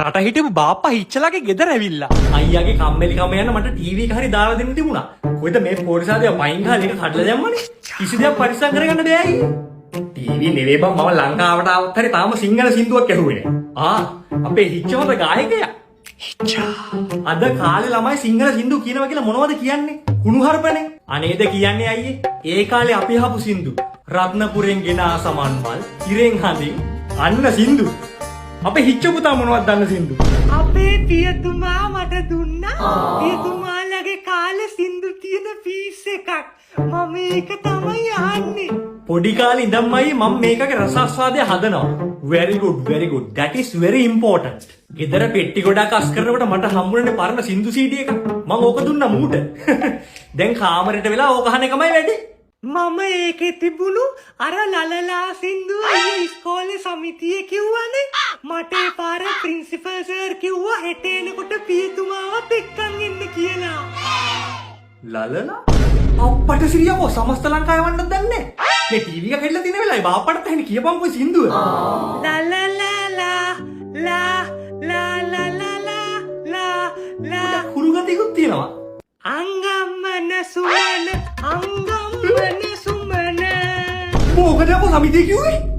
රට හිටපු බාප්පා හිච්චලාගේ ගෙදර ඇවිල්ලා. අයියාගේ කම්මැලිකම යන මට ටීවී එක හරි දාලා දෙන්න තිබුණා. කොහෙද මේ පොරිසාදේ පයින් ගහලා එක කඩලා දැම්මනේ. කිසි දෙයක් පරිස්සම් කරගන්න බෑ අයියේ. ටීවී නෙවෙයි බං මම ලංකාවට ආවත් හරි තාම සිංහල සින්දුවක් ඇහුවේ නෑ. අපේ හිච්චමත ගායකයා. හිච්චා. අද කාලේ ළමයි සිංහල සින්දු කියනවා කියලා මොනවද කියන්නේ? කුණුහරුපනේ. අනේද කියන්නේ අයියේ. ඒ කාලේ අපි අහපු සින්දු. රත්නපුරෙන් ගෙන ආසමන්වල්, ඉරෙන් හඳින් අන්න සින්දු. අපේ හිච්ච පුතා මොනවද දන්න සින්දු? අපේ පියතුමා මට දුන්නා. පියතුමාලගේ කාලේ සින්දු තියෙන පීස් එකක්. මම ඒක තමයි අහන්නේ. පොඩි කාලේ ඉඳන්මයි මම මේකගේ රසාස්වාදය හදනවා. very good. That is very important. ගෙදර පෙට්ටි ගොඩක් අස් කරනකොට මට හම්බුනේ පරණ සින්දු CD එකක්. මම ඕක දුන්නා මූට. දැන් කාමරේට වෙලා ඕක අහන එකමයි වැඩි. මම ඒකේ තිබුණු අර ලලලා සින්දුව ඉස්කෝලේ සමිතියේ කිව්වනේ. මට ඒ පාර ප්‍රින්සිපල් සර් කිව්වා හෙට එනකොට පියතුමාවත් එක්කන් එන්න කියලා. ලලලා අප්පට සිරියකෝ සමස්ත ලංකාවේ වන්නත් දන්නේ. මේ ටීවී එක හෙල්ල තියෙන වෙලාවේ බාප්පට තහනේ කියපන්කෝ සින්දුව. ලා කුරුගතියකුත් තියෙනවා. අංගම්මන සුමන අංගම්මන සුමන මොකද අපෝ සමිතිය කිව්වේ?